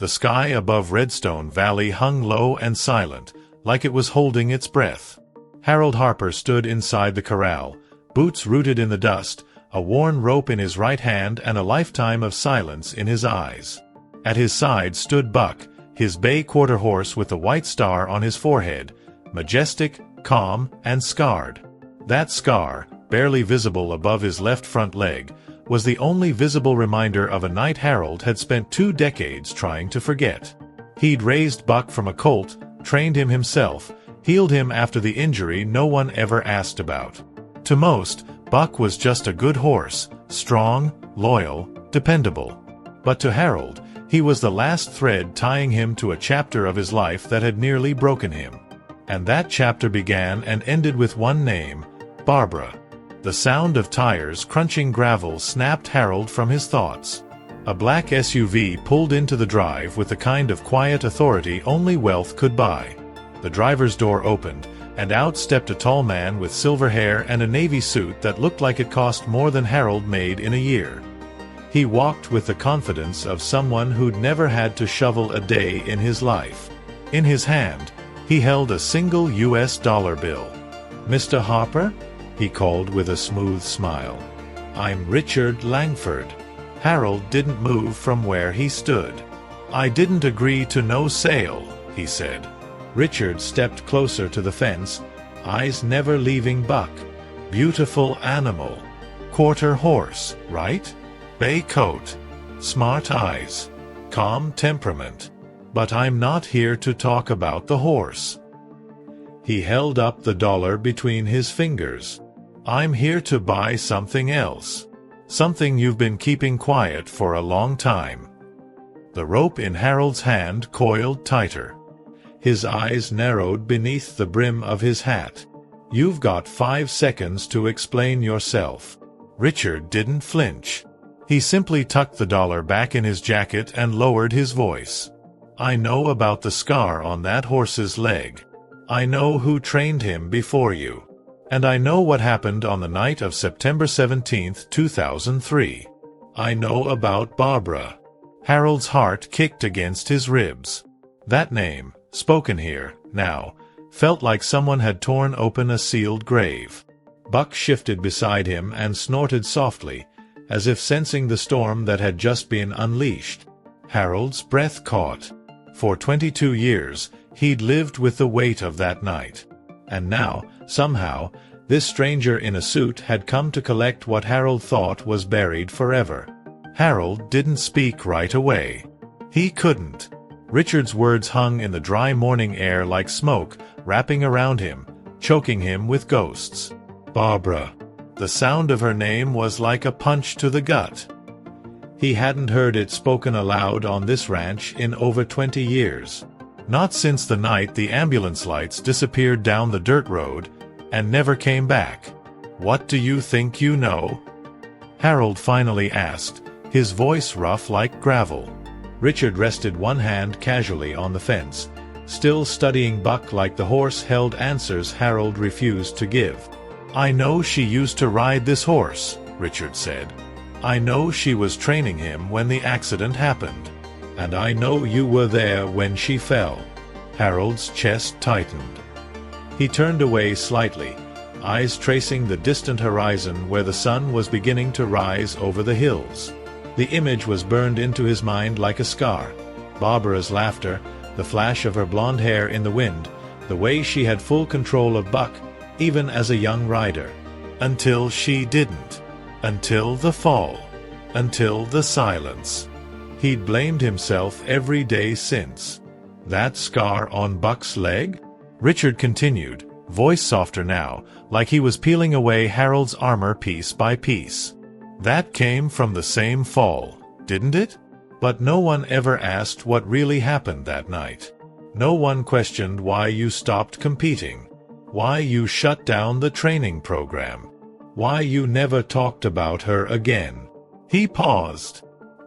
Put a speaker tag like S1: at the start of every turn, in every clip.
S1: The sky above Redstone Valley hung low and silent, like it was holding its breath. Harold Harper stood inside the corral, boots rooted in the dust, a worn rope in his right hand and a lifetime of silence in his eyes. At his side stood Buck, his bay quarter horse with the white star on his forehead, majestic, calm, and scarred. That scar, barely visible above his left front leg, was the only visible reminder of a night Harold had spent 2 decades trying to forget. He'd raised Buck from a colt, trained him himself, healed him after the injury no one ever asked about. To most, Buck was just a good horse, strong, loyal, dependable. But to Harold, he was the last thread tying him to a chapter of his life that had nearly broken him. And that chapter began and ended with one name, Barbara. The sound of tires crunching gravel snapped Harold from his thoughts. A black SUV pulled into the drive with the kind of quiet authority only wealth could buy. The driver's door opened, and out stepped a tall man with silver hair and a navy suit that looked like it cost more than Harold made in a year. He walked with the confidence of someone who'd never had to shovel a day in his life. In his hand, he held a single US dollar bill. "Mr. Harper?" he called with a smooth smile. "I'm Richard Langford." Harold didn't move from where he stood. "I didn't agree to no sale," he said. Richard stepped closer to the fence, eyes never leaving Buck. "Beautiful animal. Quarter horse, right? Bay coat. Smart eyes. Calm temperament. But I'm not here to talk about the horse." He held up the dollar between his fingers. "I'm here to buy something else. Something you've been keeping quiet for a long time." The rope in Harold's hand coiled tighter. His eyes narrowed beneath the brim of his hat. "You've got 5 seconds to explain yourself." Richard didn't flinch. He simply tucked the dollar back in his jacket and lowered his voice. "I know about the scar on that horse's leg. I know who trained him before you. And I know what happened on the night of September 17th, 2003. I know about Barbara." Harold's heart kicked against his ribs. That name, spoken here, now, felt like someone had torn open a sealed grave. Buck shifted beside him and snorted softly, as if sensing the storm that had just been unleashed. Harold's breath caught. For 22 years, he'd lived with the weight of that night. And now, somehow, this stranger in a suit had come to collect what Harold thought was buried forever. Harold didn't speak right away. He couldn't. Richard's words hung in the dry morning air like smoke, wrapping around him, choking him with ghosts. Barbara. The sound of her name was like a punch to the gut. He hadn't heard it spoken aloud on this ranch in over 20 years. Not since the night the ambulance lights disappeared down the dirt road and never came back. "What do you think you know?" Harold finally asked, his voice rough like gravel. Richard rested one hand casually on the fence, still studying Buck like the horse held answers Harold refused to give. "I know she used to ride this horse," Richard said. "I know she was training him when the accident happened. And I know you were there when she fell." Harold's chest tightened. He turned away slightly, eyes tracing the distant horizon where the sun was beginning to rise over the hills. The image was burned into his mind like a scar. Barbara's laughter, the flash of her blonde hair in the wind, the way she had full control of Buck, even as a young rider. Until she didn't. Until the fall. Until the silence. He'd blamed himself every day since. That scar on Buck's leg? Richard continued, voice softer now, like he was peeling away Harold's armor piece by piece. "That came from the same fall, didn't it? But no one ever asked what really happened that night. No one questioned why you stopped competing. Why you shut down the training program. Why you never talked about her again." He paused.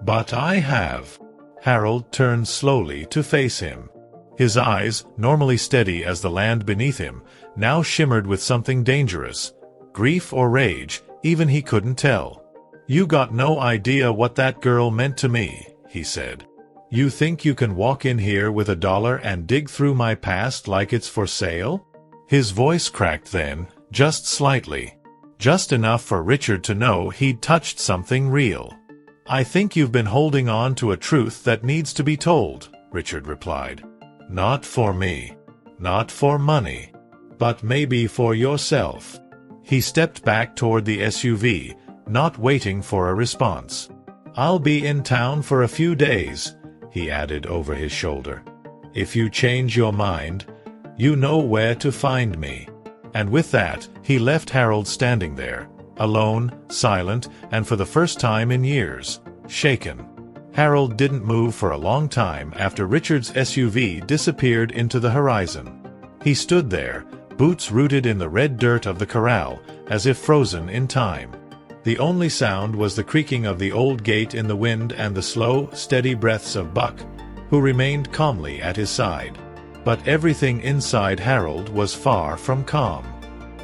S1: "But I have." Harold turned slowly to face him. His eyes, normally steady as the land beneath him, now shimmered with something dangerous. Grief or rage, even he couldn't tell. "You got no idea what that girl meant to me," he said. You think you can walk in here with $1 and dig through my past like it's for sale? His voice cracked then, just slightly. Just enough for Richard to know he'd touched something real. I think you've been holding on to a truth that needs to be told, Richard replied. Not for me. Not for money. But maybe for yourself. He stepped back toward the SUV, not waiting for a response. I'll be in town for a few days, he added over his shoulder. If you change your mind, you know where to find me. And with that, he left Harold standing there, alone, silent, and for the first time in years, shaken. Harold didn't move for a long time after Richard's SUV disappeared into the horizon. He stood there, boots rooted in the red dirt of the corral, as if frozen in time. The only sound was the creaking of the old gate in the wind and the slow, steady breaths of Buck, who remained calmly at his side. But everything inside Harold was far from calm.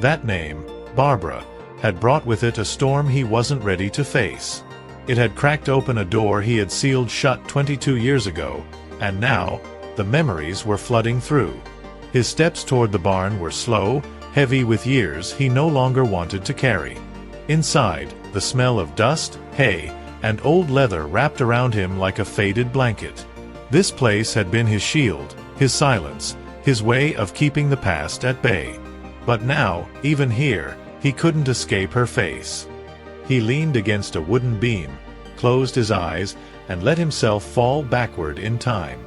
S1: That name, Barbara, had brought with it a storm he wasn't ready to face. It had cracked open a door he had sealed shut 22 years ago, and now, the memories were flooding through. His steps toward the barn were slow, heavy with years he no longer wanted to carry. Inside, the smell of dust, hay, and old leather wrapped around him like a faded blanket. This place had been his shield, his silence, his way of keeping the past at bay. But now, even here, he couldn't escape her face. He leaned against a wooden beam, closed his eyes, and let himself fall backward in time.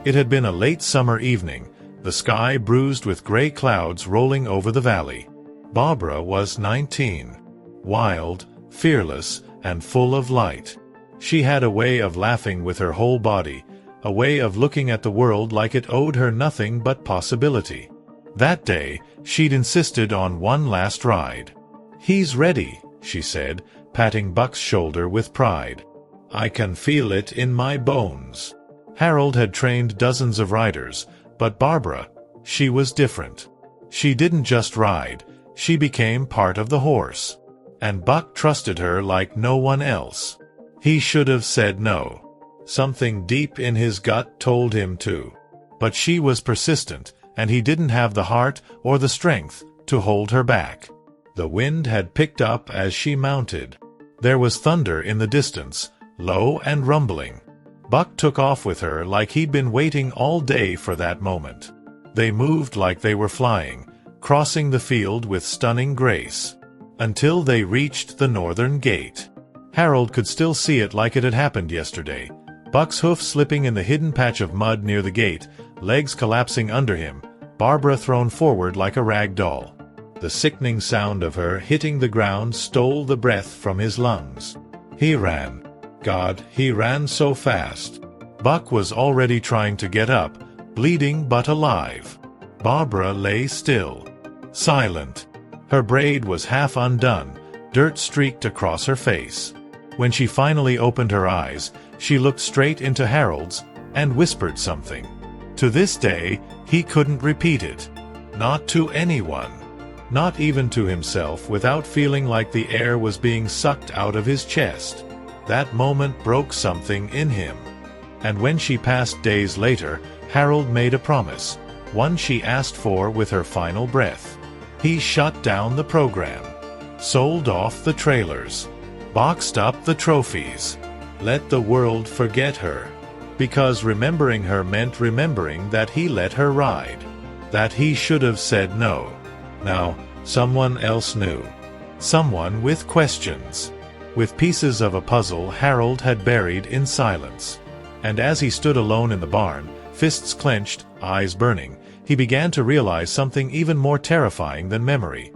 S1: It had been a late summer evening, the sky bruised with gray clouds rolling over the valley. Barbara was 19. Wild, fearless, and full of light. She had a way of laughing with her whole body, a way of looking at the world like it owed her nothing but possibility. That day, she'd insisted on one last ride. He's ready, she said, patting Buck's shoulder with pride. I can feel it in my bones. Harold had trained dozens of riders, but Barbara, she was different. She didn't just ride, she became part of the horse. And Buck trusted her like no one else. He should have said no. Something deep in his gut told him to. But she was persistent, and he didn't have the heart or the strength to hold her back. The wind had picked up as she mounted. There was thunder in the distance, low and rumbling. Buck took off with her like he'd been waiting all day for that moment. They moved like they were flying, crossing the field with stunning grace. Until they reached the northern gate. Harold could still see it like it had happened yesterday. Buck's hoof slipping in the hidden patch of mud near the gate, legs collapsing under him, Barbara thrown forward like a rag doll. The sickening sound of her hitting the ground stole the breath from his lungs. He ran. God, he ran so fast. Buck was already trying to get up, bleeding but alive. Barbara lay still. Silent. Her braid was half undone, dirt streaked across her face. When she finally opened her eyes, she looked straight into Harold's and whispered something. To this day, he couldn't repeat it. Not to anyone. Not even to himself without feeling like the air was being sucked out of his chest. That moment broke something in him. And when she passed days later, Harold made a promise, one she asked for with her final breath. He shut down the program, sold off the trailers, boxed up the trophies, let the world forget her. Because remembering her meant remembering that he let her ride, that he should have said no. Now, someone else knew. Someone with questions. With pieces of a puzzle Harold had buried in silence. And as he stood alone in the barn, fists clenched, eyes burning, he began to realize something even more terrifying than memory.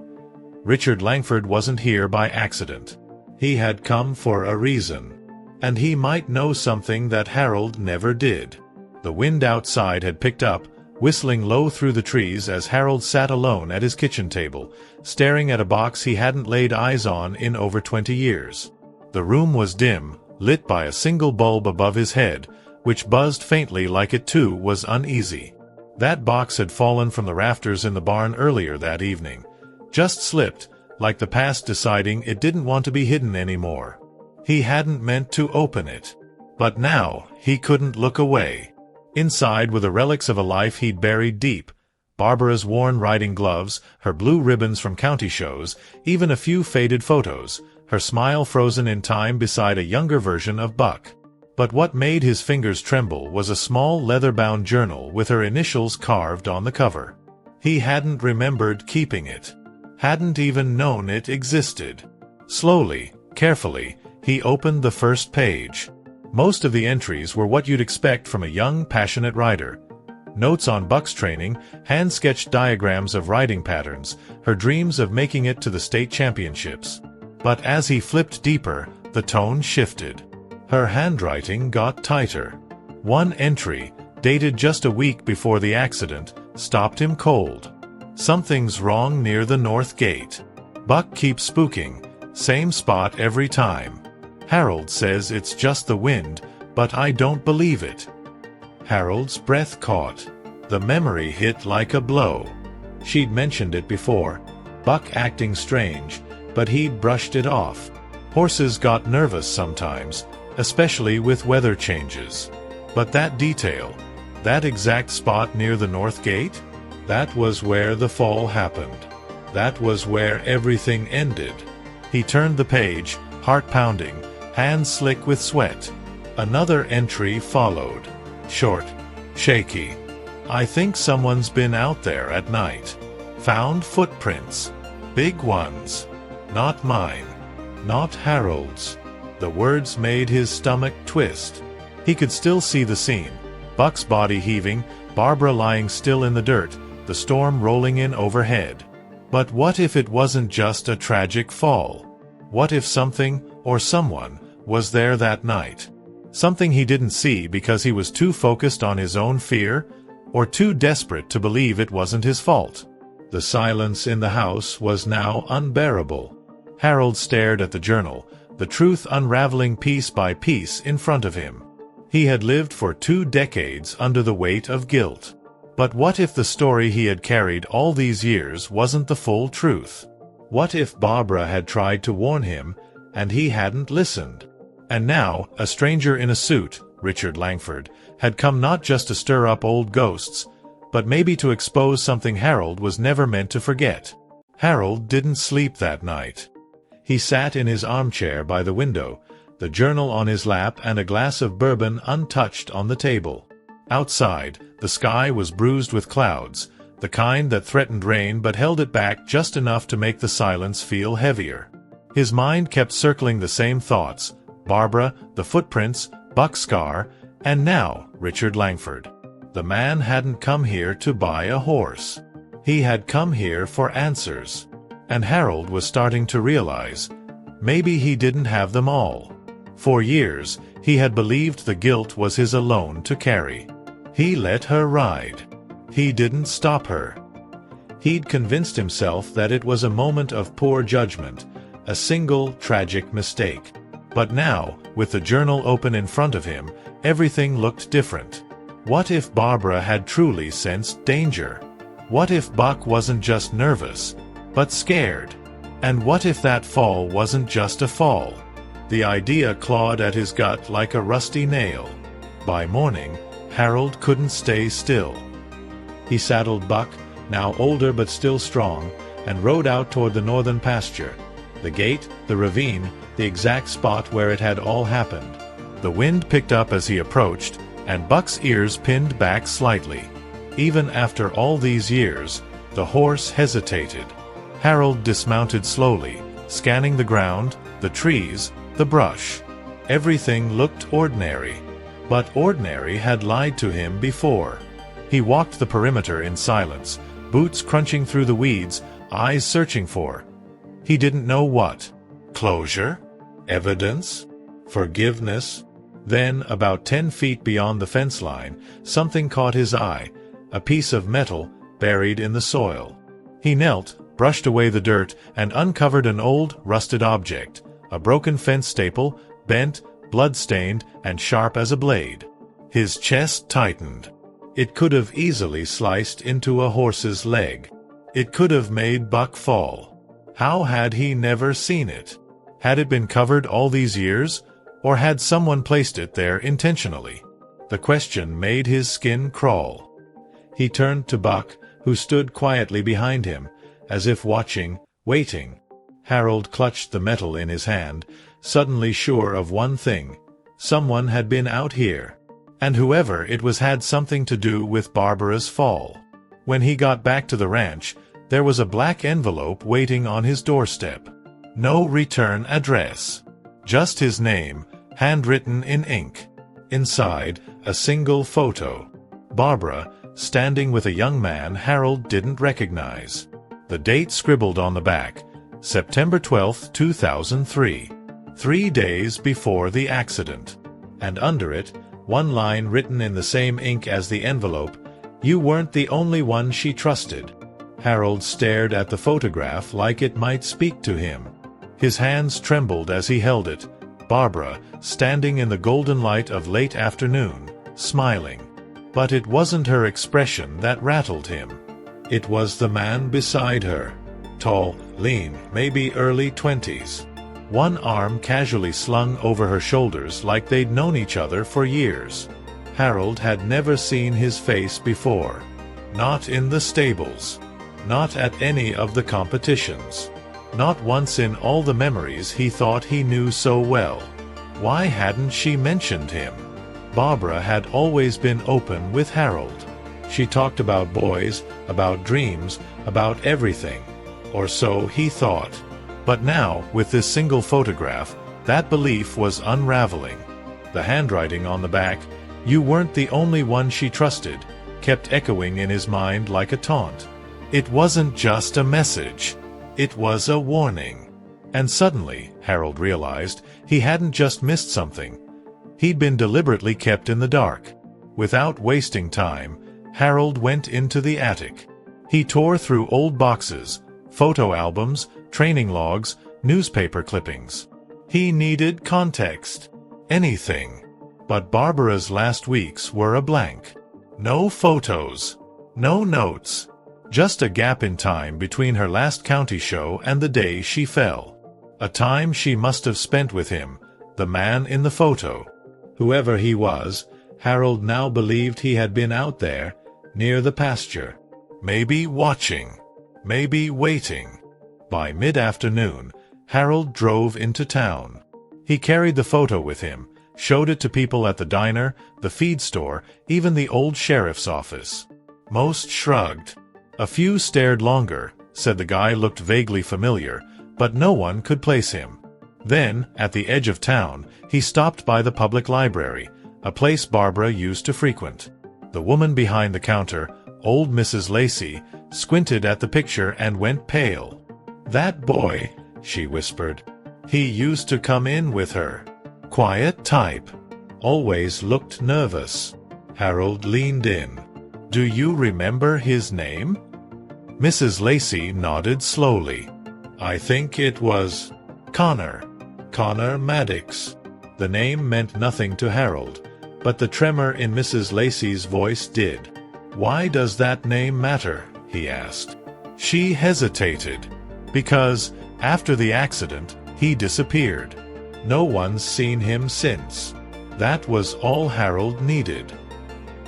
S1: Richard Langford wasn't here by accident. He had come for a reason. And he might know something that Harold never did. The wind outside had picked up, whistling low through the trees as Harold sat alone at his kitchen table, staring at a box he hadn't laid eyes on in over 20 years. The room was dim, lit by a single bulb above his head, which buzzed faintly like it too was uneasy. That box had fallen from the rafters in the barn earlier that evening. Just slipped, like the past deciding it didn't want to be hidden anymore. He hadn't meant to open it. But now, he couldn't look away. Inside were the relics of a life he'd buried deep. Barbara's worn riding gloves, her blue ribbons from county shows, even a few faded photos, her smile frozen in time beside a younger version of Buck. But what made his fingers tremble was a small leather-bound journal with her initials carved on the cover. He hadn't remembered keeping it. Hadn't even known it existed. Slowly, carefully, he opened the first page. Most of the entries were what you'd expect from a young, passionate writer. Notes on Buck's training, hand-sketched diagrams of riding patterns, her dreams of making it to the state championships. But as he flipped deeper, the tone shifted. Her handwriting got tighter. One entry, dated just a week before the accident, stopped him cold. Something's wrong near the north gate. Buck keeps spooking. Same spot every time. Harold says it's just the wind, but I don't believe it. Harold's breath caught. The memory hit like a blow. She'd mentioned it before. Buck acting strange, but he'd brushed it off. Horses got nervous sometimes, especially with weather changes. But that detail, that exact spot near the north gate, that was where the fall happened. That was where everything ended. He turned the page, heart pounding, hands slick with sweat. Another entry followed. Short, shaky. I think someone's been out there at night. Found footprints. Big ones. Not mine. Not Harold's. The words made his stomach twist. He could still see the scene. Buck's body heaving, Barbara lying still in the dirt, the storm rolling in overhead. But what if it wasn't just a tragic fall? What if something, or someone, was there that night? Something he didn't see because he was too focused on his own fear, or too desperate to believe it wasn't his fault. The silence in the house was now unbearable. Harold stared at the journal, the truth unraveling piece by piece in front of him. He had lived for 2 decades under the weight of guilt. But what if the story he had carried all these years wasn't the full truth? What if Barbara had tried to warn him, and he hadn't listened? And now, a stranger in a suit, Richard Langford, had come not just to stir up old ghosts, but maybe to expose something Harold was never meant to forget. Harold didn't sleep that night. He sat in his armchair by the window, the journal on his lap and a glass of bourbon untouched on the table. Outside, the sky was bruised with clouds, the kind that threatened rain but held it back just enough to make the silence feel heavier. His mind kept circling the same thoughts: Barbara, the footprints, Buck's scar, and now Richard Langford. The man hadn't come here to buy a horse. He had come here for answers. And Harold was starting to realize, maybe he didn't have them all. For years, he had believed the guilt was his alone to carry. He let her ride. He didn't stop her. He'd convinced himself that it was a moment of poor judgment, a single tragic mistake. But now, with the journal open in front of him, everything looked different. What if Barbara had truly sensed danger? What if Buck wasn't just nervous, but scared? And what if that fall wasn't just a fall? The idea clawed at his gut like a rusty nail. By morning, Harold couldn't stay still. He saddled Buck, now older but still strong, and rode out toward the northern pasture. The gate, the ravine, the exact spot where it had all happened. The wind picked up as he approached, and Buck's ears pinned back slightly. Even after all these years, the horse hesitated. Harold dismounted slowly, scanning the ground, the trees, the brush. Everything looked ordinary. But ordinary had lied to him before. He walked the perimeter in silence, boots crunching through the weeds, eyes searching for. He didn't know what. Closure? Evidence? Forgiveness? Then, about 10 feet beyond the fence line, something caught his eye, a piece of metal buried in the soil. He knelt, brushed away the dirt, and uncovered an old, rusted object, a broken fence staple, bent, blood-stained, and sharp as a blade. His chest tightened. It could have easily sliced into a horse's leg. It could have made Buck fall. How had he never seen it? Had it been covered all these years? Or had someone placed it there intentionally? The question made his skin crawl. He turned to Buck, who stood quietly behind him, as if watching, waiting. Harold clutched the metal in his hand, suddenly sure of one thing. Someone had been out here. And whoever it was had something to do with Barbara's fall. When he got back to the ranch, there was a black envelope waiting on his doorstep. No return address. Just his name, handwritten in ink. Inside, a single photo. Barbara, standing with a young man Harold didn't recognize. The date scribbled on the back, September 12, 2003. 3 days before the accident. And under it, one line written in the same ink as the envelope, "You weren't the only one she trusted." Harold stared at the photograph like it might speak to him. His hands trembled as he held it. Barbara, standing in the golden light of late afternoon, smiling. But it wasn't her expression that rattled him. It was the man beside her. Tall, lean, maybe early 20s. One arm casually slung over her shoulders like they'd known each other for years. Harold had never seen his face before. Not in the stables. Not at any of the competitions. Not once in all the memories he thought he knew so well. Why hadn't she mentioned him? Barbara had always been open with Harold. She talked about boys, about dreams, about everything. Or so he thought. But now, with this single photograph, that belief was unraveling. The handwriting on the back, "You weren't the only one she trusted," kept echoing in his mind like a taunt. It wasn't just a message. It was a warning. And suddenly, Harold realized, he hadn't just missed something. He'd been deliberately kept in the dark. Without wasting time, Harold went into the attic. He tore through old boxes, photo albums, training logs, newspaper clippings. He needed context. Anything. But Barbara's last weeks were a blank. No photos. No notes. Just a gap in time between her last county show and the day she fell. A time she must have spent with him, the man in the photo. Whoever he was, Harold now believed he had been out there, near the pasture. Maybe watching. Maybe waiting. By mid-afternoon, Harold drove into town. He carried the photo with him, showed it to people at the diner, the feed store, even the old sheriff's office. Most shrugged. A few stared longer, said the guy looked vaguely familiar, but no one could place him. Then, at the edge of town, he stopped by the public library, a place Barbara used to frequent. The woman behind the counter, old Mrs. Lacey, squinted at the picture and went pale. "That boy," she whispered. "He used to come in with her. Quiet type. Always looked nervous." Harold leaned in. "Do you remember his name?" Mrs. Lacey nodded slowly. "I think it was Connor. Connor Maddox." The name meant nothing to Harold, but the tremor in Mrs. Lacey's voice did. "Why does that name matter?" he asked. She hesitated. "Because, after the accident, he disappeared. No one's seen him since." That was all Harold needed.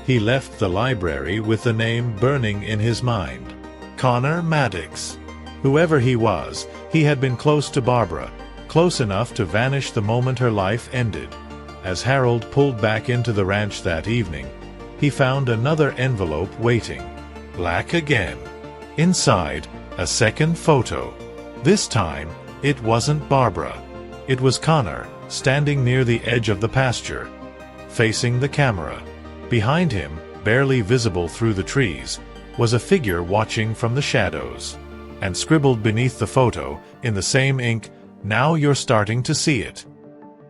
S1: He left the library with the name burning in his mind. Connor Maddox. Whoever he was, he had been close to Barbara, close enough to vanish the moment her life ended. As Harold pulled back into the ranch that evening, he found another envelope waiting. Black again. Inside, a second photo. This time, it wasn't Barbara. It was Connor, standing near the edge of the pasture, facing the camera. Behind him, barely visible through the trees, was a figure watching from the shadows. And scribbled beneath the photo, in the same ink, "Now you're starting to see it."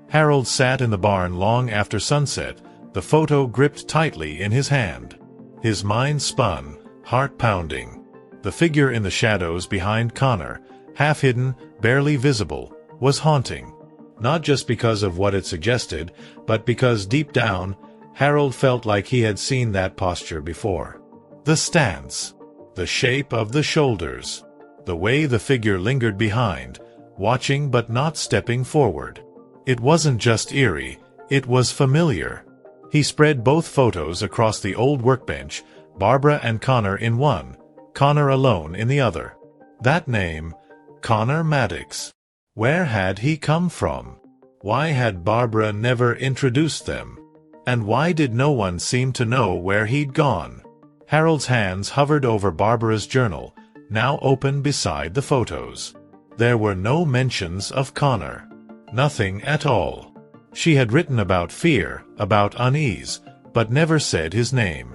S1: Harold sat in the barn long after sunset, the photo gripped tightly in his hand. His mind spun, heart pounding. The figure in the shadows behind Connor, half hidden, barely visible, was haunting. Not just because of what it suggested, but because deep down, Harold felt like he had seen that posture before. The stance. The shape of the shoulders. The way the figure lingered behind, watching but not stepping forward. It wasn't just eerie, it was familiar. He spread both photos across the old workbench, Barbara and Connor in one, Connor alone in the other. That name, Connor Maddox. Where had he come from? Why had Barbara never introduced them? And why did no one seem to know where he'd gone? Harold's hands hovered over Barbara's journal, now open beside the photos. There were no mentions of Connor. Nothing at all. She had written about fear, about unease, but never said his name.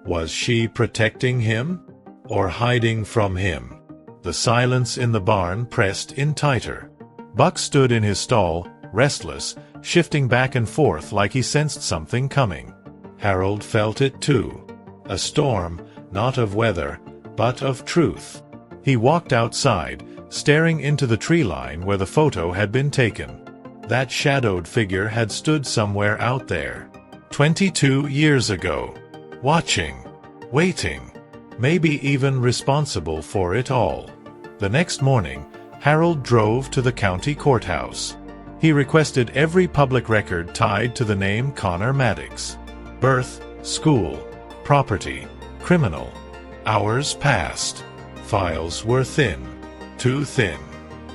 S1: Was she protecting him? Or hiding from him? The silence in the barn pressed in tighter. Buck stood in his stall, restless, shifting back and forth like he sensed something coming. Harold felt it too. A storm, not of weather, but of truth. He walked outside, staring into the tree line where the photo had been taken. That shadowed figure had stood somewhere out there. 22 years ago. Watching. Waiting. Maybe even responsible for it all. The next morning, Harold drove to the county courthouse. He requested every public record tied to the name Connor Maddox. Birth, school, property, criminal. Hours passed. Files were thin. Too thin.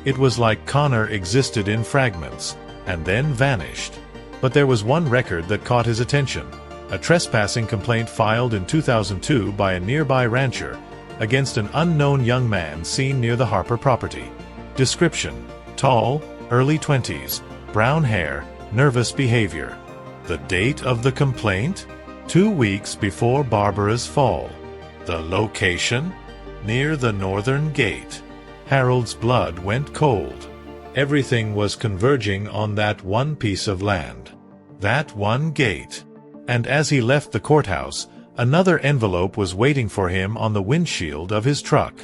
S1: It was like Connor existed in fragments, and then vanished. But there was one record that caught his attention. A trespassing complaint filed in 2002 by a nearby rancher against an unknown young man seen near the Harper property. Description: tall, early 20s, brown hair, nervous behavior. The date of the complaint? 2 weeks before Barbara's fall. The location? Near the northern gate. Harold's blood went cold. Everything was converging on that one piece of land. That one gate. And as he left the courthouse, another envelope was waiting for him on the windshield of his truck.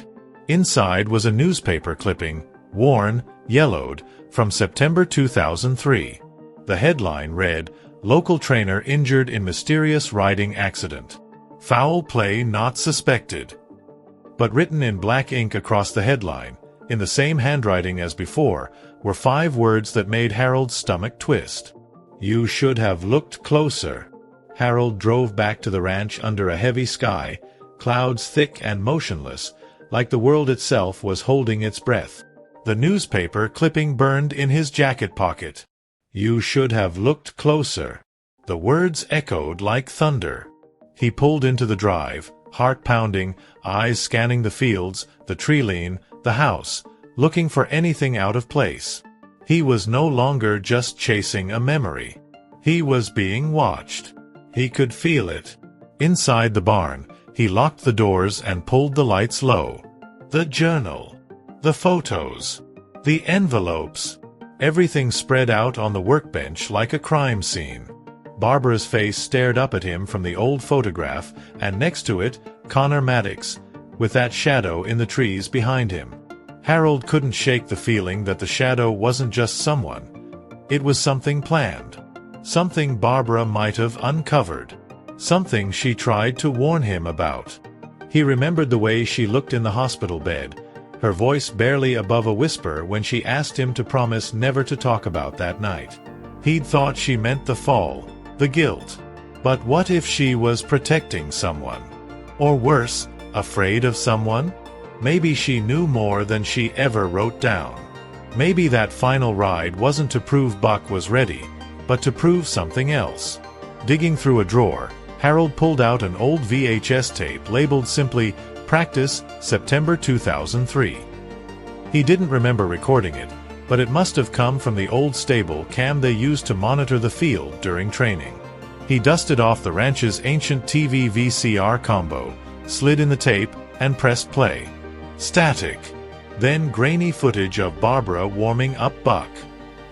S1: Inside was a newspaper clipping, worn, yellowed, from September 2003. The headline read, "Local trainer injured in mysterious riding accident. Foul play not suspected." But written in black ink across the headline, in the same handwriting as before, were 5 words that made Harold's stomach twist. "You should have looked closer." Harold drove back to the ranch under a heavy sky, clouds thick and motionless, like the world itself was holding its breath. The newspaper clipping burned in his jacket pocket. "You should have looked closer." The words echoed like thunder. He pulled into the drive, heart pounding, eyes scanning the fields, the tree line, the house, looking for anything out of place. He was no longer just chasing a memory. He was being watched. He could feel it. Inside the barn, he locked the doors and pulled the lights low. The journal. The photos. The envelopes. Everything spread out on the workbench like a crime scene. Barbara's face stared up at him from the old photograph, and next to it, Connor Maddox, with that shadow in the trees behind him. Harold couldn't shake the feeling that the shadow wasn't just someone. It was something planned. Something Barbara might have uncovered. Something she tried to warn him about. He remembered the way she looked in the hospital bed, her voice barely above a whisper when she asked him to promise never to talk about that night. He'd thought she meant the fall, the guilt. But what if she was protecting someone? Or worse, afraid of someone? Maybe she knew more than she ever wrote down. Maybe that final ride wasn't to prove Buck was ready, but to prove something else. Digging through a drawer, Harold pulled out an old VHS tape labeled simply, "Practice, September 2003. He didn't remember recording it, but it must have come from the old stable cam they used to monitor the field during training. He dusted off the ranch's ancient TV VCR combo, slid in the tape, and pressed play. Static. Then grainy footage of Barbara warming up Buck.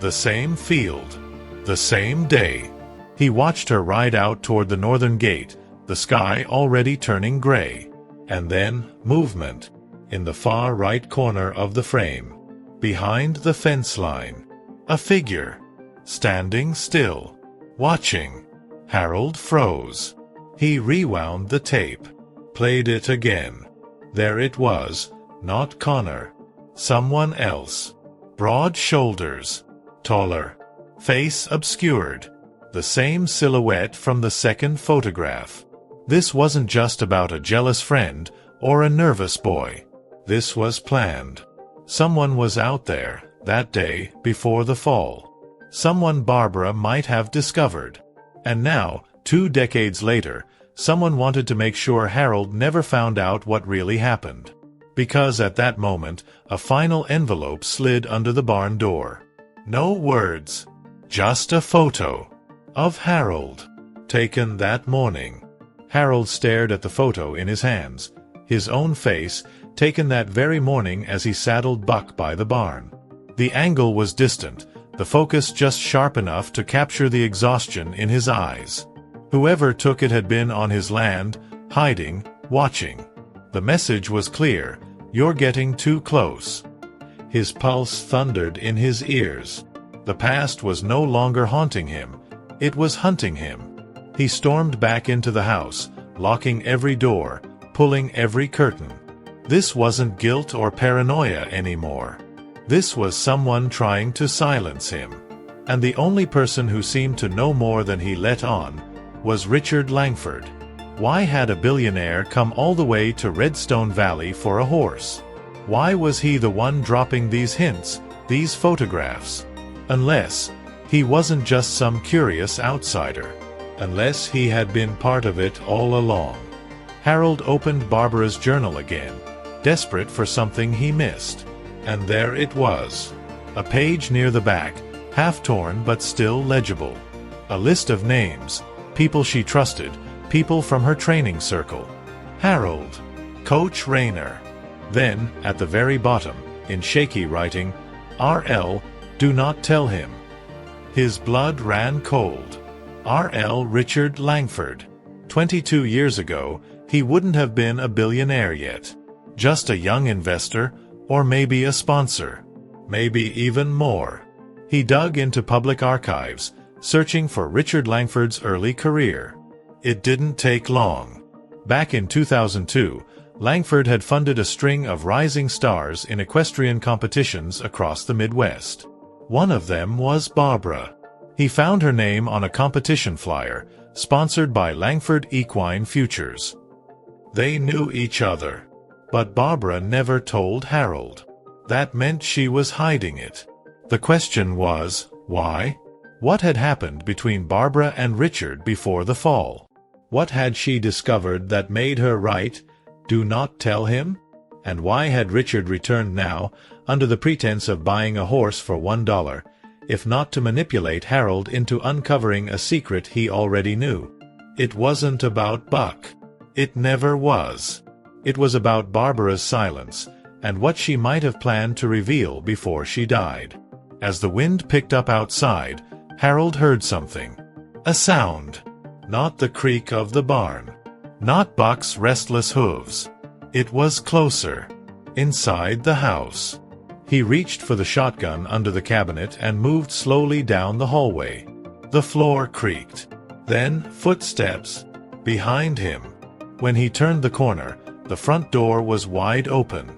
S1: The same field. The same day. He watched her ride out toward the northern gate, the sky already turning gray. And then, movement. In the far right corner of the frame. Behind the fence line. A figure. Standing still. Watching. Harold froze. He rewound the tape. Played it again. There it was, not Connor. Someone else. Broad shoulders. Taller. Face obscured. The same silhouette from the second photograph. This wasn't just about a jealous friend or a nervous boy. This was planned. Someone was out there, that day, before the fall. Someone Barbara might have discovered. And now, 2 decades later, someone wanted to make sure Harold never found out what really happened. Because at that moment, a final envelope slid under the barn door. No words. Just a photo. Of Harold. Taken that morning. Harold stared at the photo in his hands. His own face, taken that very morning as he saddled Buck by the barn. The angle was distant, the focus just sharp enough to capture the exhaustion in his eyes. Whoever took it had been on his land, hiding, watching. The message was clear: you're getting too close. His pulse thundered in his ears. The past was no longer haunting him. It was hunting him. He stormed back into the house, locking every door, pulling every curtain. This wasn't guilt or paranoia anymore. This was someone trying to silence him. And the only person who seemed to know more than he let on was Richard Langford. Why had a billionaire come all the way to Redstone Valley for a horse? Why was he the one dropping these hints, these photographs? Unless he wasn't just some curious outsider. Unless he had been part of it all along. Harold opened Barbara's journal again, desperate for something he missed. And there it was. A page near the back, half torn but still legible. A list of names, people she trusted, people from her training circle. Harold. Coach Rayner. Then, at the very bottom, in shaky writing, R.L., do not tell him. His blood ran cold. R.L. Richard Langford. 22 years ago, he wouldn't have been a billionaire yet. Just a young investor, or maybe a sponsor. Maybe even more. He dug into public archives, searching for Richard Langford's early career. It didn't take long. Back in 2002, Langford had funded a string of rising stars in equestrian competitions across the Midwest. One of them was Barbara. He found her name on a competition flyer, sponsored by Langford Equine Futures. They knew each other. But Barbara never told Harold. That meant she was hiding it. The question was, why? What had happened between Barbara and Richard before the fall? What had she discovered that made her write, "Do not tell him"? And why had Richard returned now, under the pretense of buying a horse for $1, if not to manipulate Harold into uncovering a secret he already knew? It wasn't about Buck. It never was. It was about Barbara's silence, and what she might have planned to reveal before she died. As the wind picked up outside, Harold heard something. A sound. Not the creak of the barn. Not Buck's restless hooves. It was closer. Inside the house. He reached for the shotgun under the cabinet and moved slowly down the hallway. The floor creaked. Then, footsteps. Behind him. When he turned the corner, the front door was wide open.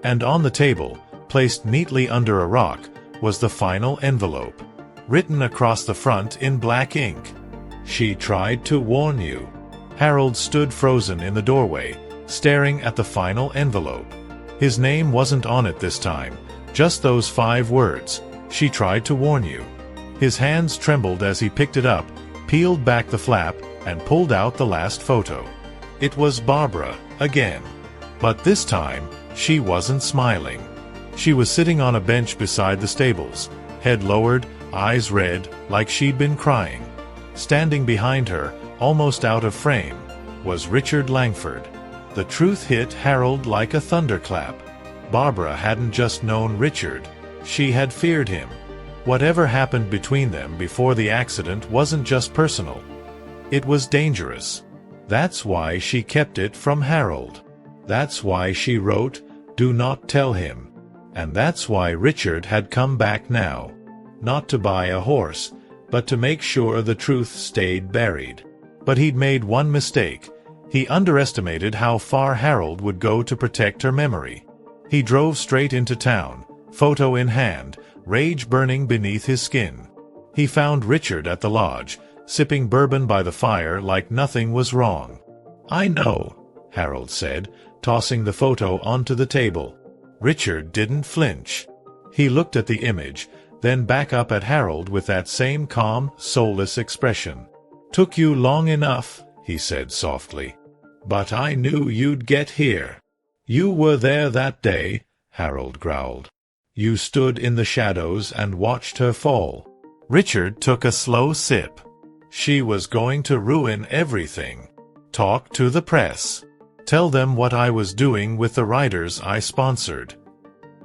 S1: And on the table, placed neatly under a rock, was the final envelope. Written across the front in black ink. She tried to warn you. Harold stood frozen in the doorway, staring at the final envelope. His name wasn't on it this time, just those 5 words, "She tried to warn you." His hands trembled as he picked it up, peeled back the flap, and pulled out the last photo. It was Barbara, again. But this time, she wasn't smiling. She was sitting on a bench beside the stables, head lowered, eyes red, like she'd been crying. Standing behind her, almost out of frame, was Richard Langford. The truth hit Harold like a thunderclap. Barbara hadn't just known Richard, she had feared him. Whatever happened between them before the accident wasn't just personal. It was dangerous. That's why she kept it from Harold. That's why she wrote, "Do not tell him." And that's why Richard had come back now. Not to buy a horse, but to make sure the truth stayed buried. But he'd made one mistake. He underestimated how far Harold would go to protect her memory. He drove straight into town, photo in hand, rage burning beneath his skin. He found Richard at the lodge, sipping bourbon by the fire like nothing was wrong. "I know," Harold said, tossing the photo onto the table. Richard didn't flinch. He looked at the image, then back up at Harold with that same calm, soulless expression. "Took you long enough," he said softly. "But I knew you'd get here." "You were there that day," Harold growled. "You stood in the shadows and watched her fall." Richard took a slow sip. "She was going to ruin everything. Talk to the press. Tell them what I was doing with the writers I sponsored."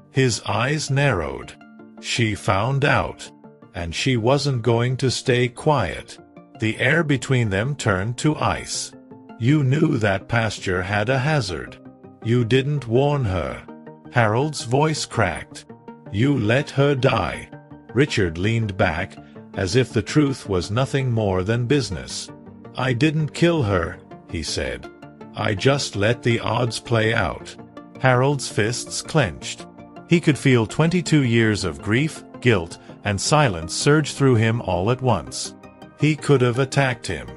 S1: His eyes narrowed. She found out. And she wasn't going to stay quiet. The air between them turned to ice. "You knew that pasture had a hazard. You didn't warn her." Harold's voice cracked. "You let her die." Richard leaned back, as if the truth was nothing more than business. "I didn't kill her," he said. "I just let the odds play out." Harold's fists clenched. He could feel 22 years of grief, guilt, and silence surge through him all at once. He could have attacked him.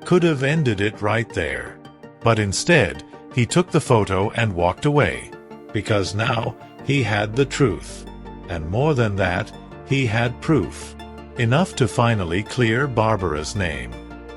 S1: Could have ended it right there. But instead, he took the photo and walked away. Because now, he had the truth. And more than that, he had proof. Enough to finally clear Barbara's name.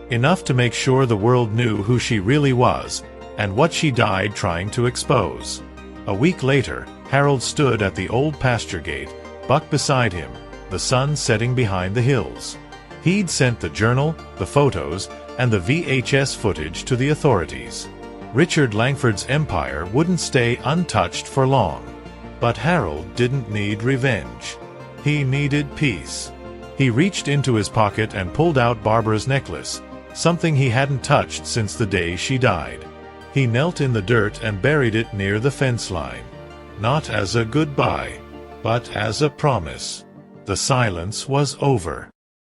S1: Enough to make sure the world knew who she really was, and what she died trying to expose. A week later, Harold stood at the old pasture gate, Buck beside him, the sun setting behind the hills. He'd sent the journal, the photos, and the VHS footage to the authorities. Richard Langford's empire wouldn't stay untouched for long. But Harold didn't need revenge. He needed peace. He reached into his pocket and pulled out Barbara's necklace, something he hadn't touched since the day she died. He knelt in the dirt and buried it near the fence line. Not as a goodbye, but as a promise. The silence was over.